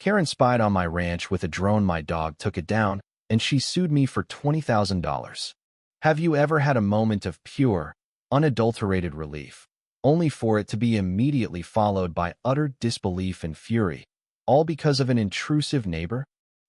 Karen spied on my ranch with a drone. My dog took it down, and she sued me for $20,000. Have you ever had a moment of pure, unadulterated relief, only for it to be immediately followed by utter disbelief and fury, all because of an intrusive neighbor?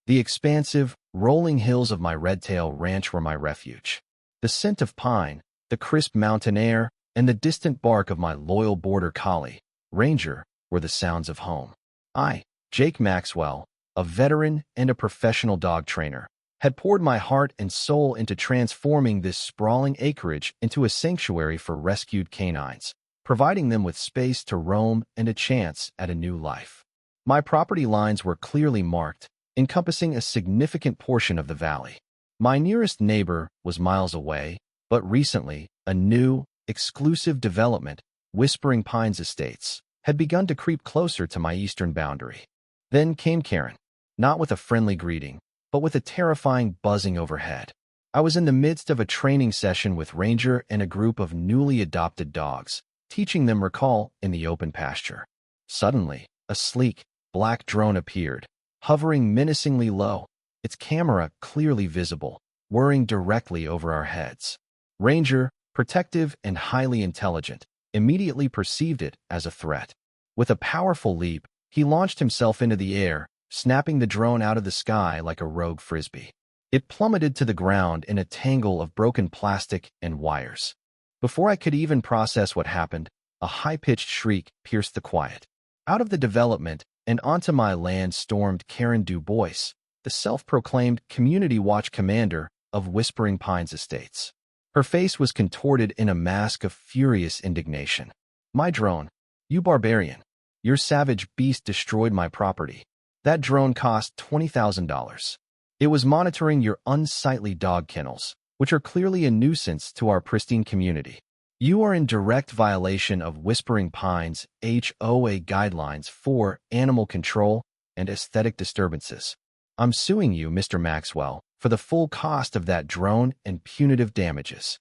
The expansive, rolling hills of my Redtail Ranch were my refuge. The scent of pine, the crisp mountain air, and the distant bark of my loyal border collie, Ranger, were the sounds of home. I, Jake Maxwell, a veteran and a professional dog trainer, had poured my heart and soul into transforming this sprawling acreage into a sanctuary for rescued canines, providing them with space to roam and a chance at a new life. My property lines were clearly marked, encompassing a significant portion of the valley. My nearest neighbor was miles away, but recently, a new, exclusive development, Whispering Pines Estates, had begun to creep closer to my eastern boundary. Then came Karen, not with a friendly greeting, but with a terrifying buzzing overhead. I was in the midst of a training session with Ranger and a group of newly adopted dogs, teaching them recall in the open pasture. Suddenly, a sleek, black drone appeared, hovering menacingly low, its camera clearly visible, whirring directly over our heads. Ranger, protective and highly intelligent, immediately perceived it as a threat. With a powerful leap, he launched himself into the air, snapping the drone out of the sky like a rogue frisbee. It plummeted to the ground in a tangle of broken plastic and wires. Before I could even process what happened, a high-pitched shriek pierced the quiet. Out of the development and onto my land stormed Karen DuBois, the self-proclaimed Community Watch Commander of Whispering Pines Estates. Her face was contorted in a mask of furious indignation. "My drone, you barbarian! Your savage beast destroyed my property. That drone cost $20,000. It was monitoring your unsightly dog kennels, which are clearly a nuisance to our pristine community. You are in direct violation of Whispering Pines' HOA guidelines for animal control and aesthetic disturbances. I'm suing you, Mr. Maxwell, for the full cost of that drone and punitive damages."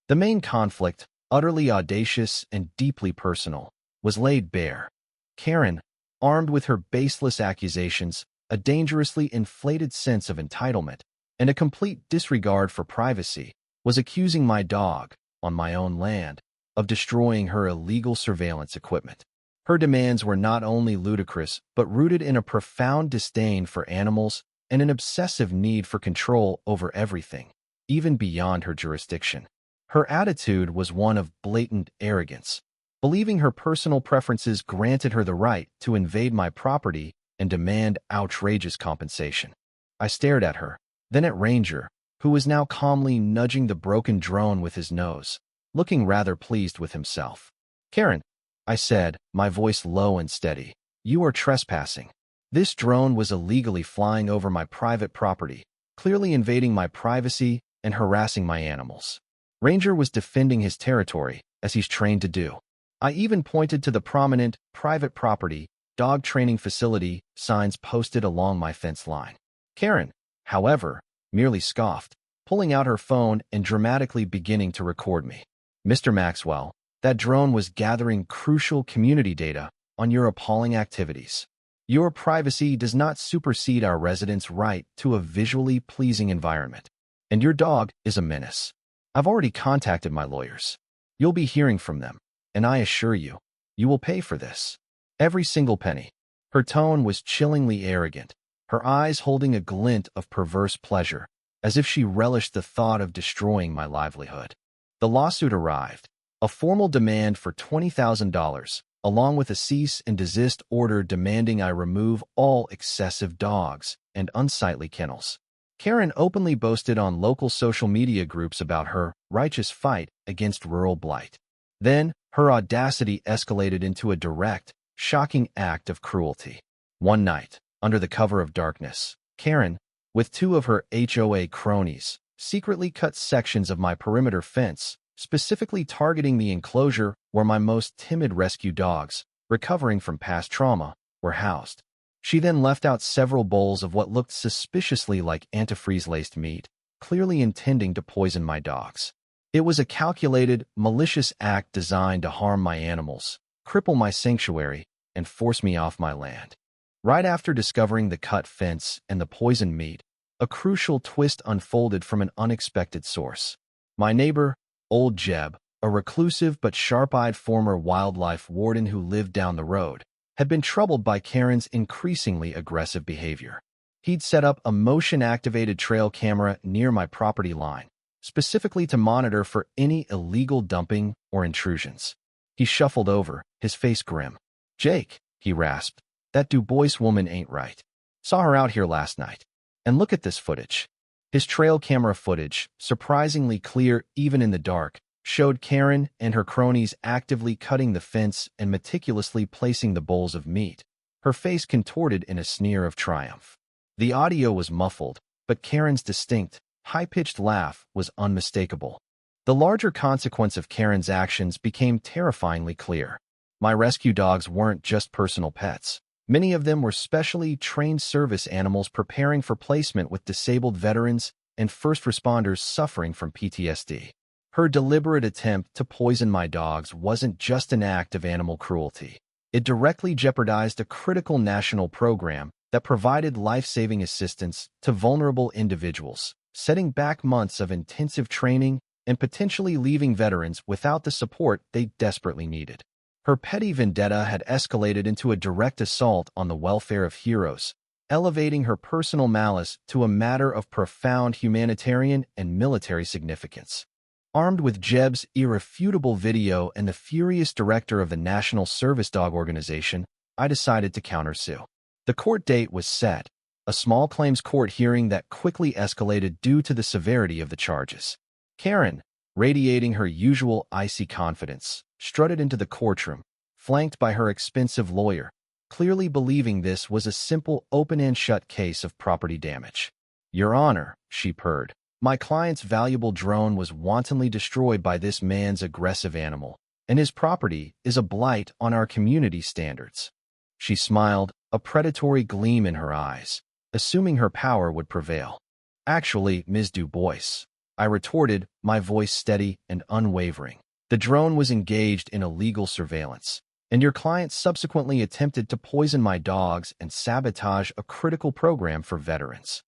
The main conflict, utterly audacious and deeply personal, was laid bare. Karen, armed with her baseless accusations, a dangerously inflated sense of entitlement, and a complete disregard for privacy, was accusing my dog, on my own land, of destroying her illegal surveillance equipment. Her demands were not only ludicrous, but rooted in a profound disdain for animals and an obsessive need for control over everything, even beyond her jurisdiction. Her attitude was one of blatant arrogance, believing her personal preferences granted her the right to invade my property and demand outrageous compensation. I stared at her, then at Ranger, who was now calmly nudging the broken drone with his nose, looking rather pleased with himself. "Karen," I said, my voice low and steady, "you are trespassing. This drone was illegally flying over my private property, clearly invading my privacy and harassing my animals." Ranger was defending his territory, as he's trained to do. I even pointed to the prominent private property, dog training facility signs posted along my fence line. Karen, however, merely scoffed, pulling out her phone and dramatically beginning to record me. "Mr. Maxwell, that drone was gathering crucial community data on your appalling activities. Your privacy does not supersede our residents' right to a visually pleasing environment. And your dog is a menace. I've already contacted my lawyers. You'll be hearing from them, and I assure you, you will pay for this. Every single penny." Her tone was chillingly arrogant, her eyes holding a glint of perverse pleasure, as if she relished the thought of destroying my livelihood. The lawsuit arrived, a formal demand for $20,000, along with a cease and desist order demanding I remove all excessive dogs and unsightly kennels. Karen openly boasted on local social media groups about her righteous fight against rural blight. Then, her audacity escalated into a direct, shocking act of cruelty. One night, under the cover of darkness, Karen, with two of her HOA cronies, secretly cut sections of my perimeter fence, specifically targeting the enclosure where my most timid rescue dogs, recovering from past trauma, were housed. She then left out several bowls of what looked suspiciously like antifreeze-laced meat, clearly intending to poison my dogs. It was a calculated, malicious act designed to harm my animals, cripple my sanctuary, and force me off my land. Right after discovering the cut fence and the poisoned meat, a crucial twist unfolded from an unexpected source. My neighbor, Old Jeb, a reclusive but sharp-eyed former wildlife warden who lived down the road, had been troubled by Karen's increasingly aggressive behavior. He'd set up a motion-activated trail camera near my property line, specifically to monitor for any illegal dumping or intrusions. He shuffled over, his face grim. "Jake," he rasped, "that Du Bois woman ain't right. Saw her out here last night. And look at this footage." His trail camera footage, surprisingly clear even in the dark, showed Karen and her cronies actively cutting the fence and meticulously placing the bowls of meat, her face contorted in a sneer of triumph. The audio was muffled, but Karen's distinct, high-pitched laugh was unmistakable. The larger consequence of Karen's actions became terrifyingly clear. My rescue dogs weren't just personal pets. Many of them were specially trained service animals preparing for placement with disabled veterans and first responders suffering from PTSD. Her deliberate attempt to poison my dogs wasn't just an act of animal cruelty. It directly jeopardized a critical national program that provided life-saving assistance to vulnerable individuals, setting back months of intensive training and potentially leaving veterans without the support they desperately needed. Her petty vendetta had escalated into a direct assault on the welfare of heroes, elevating her personal malice to a matter of profound humanitarian and military significance. Armed with Jeb's irrefutable video and the furious director of the National Service Dog Organization, I decided to countersue. The court date was set, a small claims court hearing that quickly escalated due to the severity of the charges. Karen, radiating her usual icy confidence, strutted into the courtroom, flanked by her expensive lawyer, clearly believing this was a simple open-and-shut case of property damage. "Your Honor," she purred, "my client's valuable drone was wantonly destroyed by this man's aggressive animal, and his property is a blight on our community standards." She smiled, a predatory gleam in her eyes, assuming her power would prevail. "Actually, Ms. Du Bois," I retorted, my voice steady and unwavering, "the drone was engaged in illegal surveillance, and your client subsequently attempted to poison my dogs and sabotage a critical program for veterans."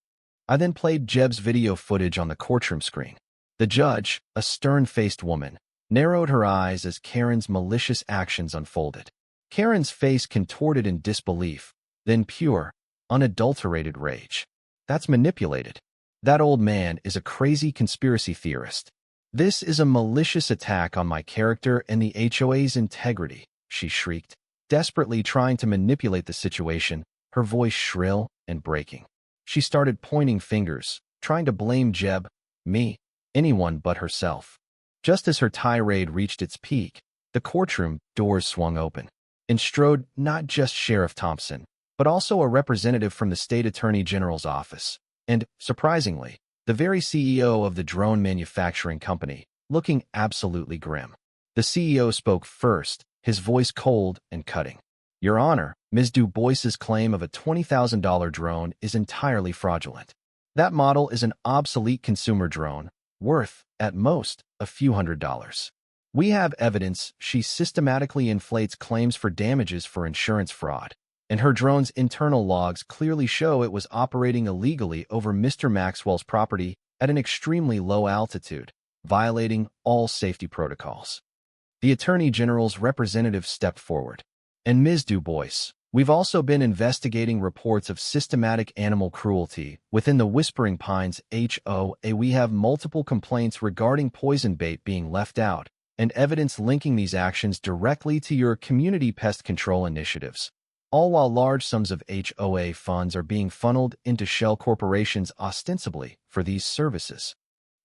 I then played Jeb's video footage on the courtroom screen. The judge, a stern-faced woman, narrowed her eyes as Karen's malicious actions unfolded. Karen's face contorted in disbelief, then pure, unadulterated rage. "That's manipulated. That old man is a crazy conspiracy theorist. This is a malicious attack on my character and the HOA's integrity," she shrieked, desperately trying to manipulate the situation, her voice shrill and breaking. She started pointing fingers, trying to blame Jeb, me, anyone but herself. Just as her tirade reached its peak, the courtroom doors swung open, and strode not just Sheriff Thompson, but also a representative from the State Attorney General's office, and, surprisingly, the very CEO of the drone manufacturing company, looking absolutely grim. The CEO spoke first, his voice cold and cutting. "Your Honor, Ms. Du Bois's claim of a $20,000 drone is entirely fraudulent. That model is an obsolete consumer drone, worth, at most, a few $100s. We have evidence she systematically inflates claims for damages for insurance fraud, and her drone's internal logs clearly show it was operating illegally over Mr. Maxwell's property at an extremely low altitude, violating all safety protocols." The Attorney General's representative stepped forward. "And Ms. Du Bois, we've also been investigating reports of systematic animal cruelty within the Whispering Pines HOA. We have multiple complaints regarding poison bait being left out, and evidence linking these actions directly to your community pest control initiatives, all while large sums of HOA funds are being funneled into shell corporations ostensibly for these services.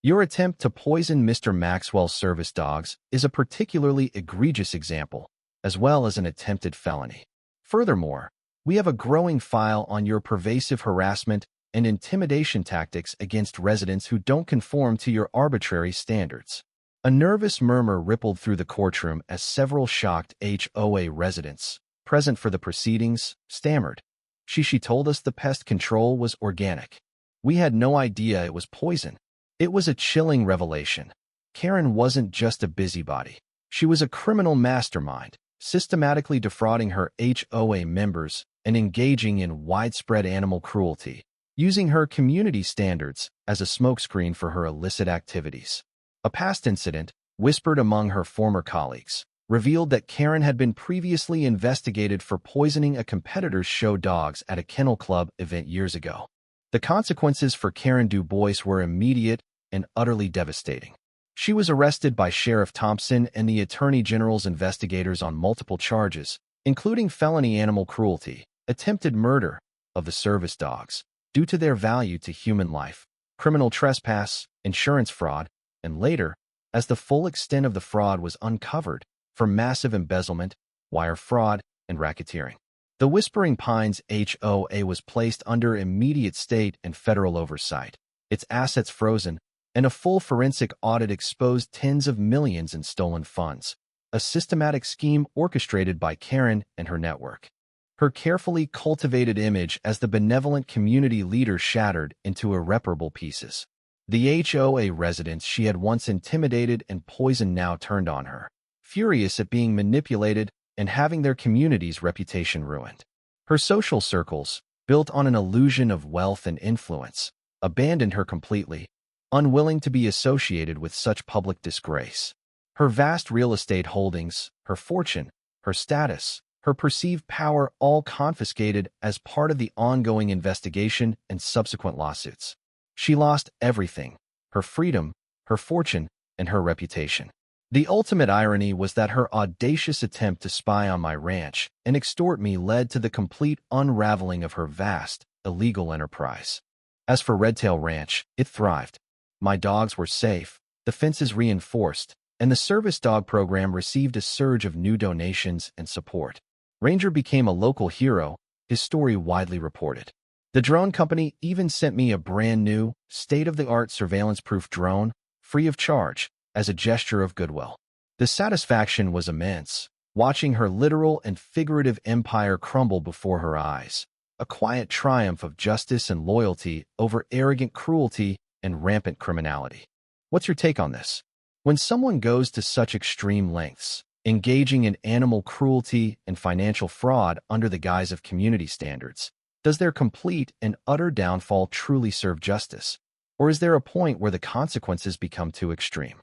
Your attempt to poison Mr. Maxwell's service dogs is a particularly egregious example, as well as an attempted felony. Furthermore, we have a growing file on your pervasive harassment and intimidation tactics against residents who don't conform to your arbitrary standards." A nervous murmur rippled through the courtroom as several shocked HOA residents, present for the proceedings, stammered. She told us the pest control was organic. We had no idea it was poison." It was a chilling revelation. Karen wasn't just a busybody. She was a criminal mastermind, systematically defrauding her HOA members and engaging in widespread animal cruelty, using her community standards as a smokescreen for her illicit activities. A past incident, whispered among her former colleagues, revealed that Karen had been previously investigated for poisoning a competitor's show dogs at a kennel club event years ago. The consequences for Karen DuBois were immediate and utterly devastating. She was arrested by Sheriff Thompson and the Attorney General's investigators on multiple charges, including felony animal cruelty, attempted murder of the service dogs, due to their value to human life, criminal trespass, insurance fraud, and later, as the full extent of the fraud was uncovered, for massive embezzlement, wire fraud, and racketeering. The Whispering Pines HOA was placed under immediate state and federal oversight, its assets frozen, and a full forensic audit exposed tens of millions in stolen funds, a systematic scheme orchestrated by Karen and her network. Her carefully cultivated image as the benevolent community leader shattered into irreparable pieces. The HOA residents she had once intimidated and poisoned now turned on her, furious at being manipulated and having their community's reputation ruined. Her social circles, built on an illusion of wealth and influence, abandoned her completely, unwilling to be associated with such public disgrace. Her vast real estate holdings, her fortune, her status, her perceived power all confiscated as part of the ongoing investigation and subsequent lawsuits. She lost everything: her freedom, her fortune, and her reputation. The ultimate irony was that her audacious attempt to spy on my ranch and extort me led to the complete unraveling of her vast, illegal enterprise. As for Redtail Ranch, it thrived. My dogs were safe, the fences reinforced, and the service dog program received a surge of new donations and support. Ranger became a local hero, his story widely reported. The drone company even sent me a brand new, state-of-the-art surveillance-proof drone, free of charge, as a gesture of goodwill. The satisfaction was immense, watching her literal and figurative empire crumble before her eyes, a quiet triumph of justice and loyalty over arrogant cruelty and rampant criminality. What's your take on this? When someone goes to such extreme lengths, engaging in animal cruelty and financial fraud under the guise of community standards, does their complete and utter downfall truly serve justice? Or is there a point where the consequences become too extreme?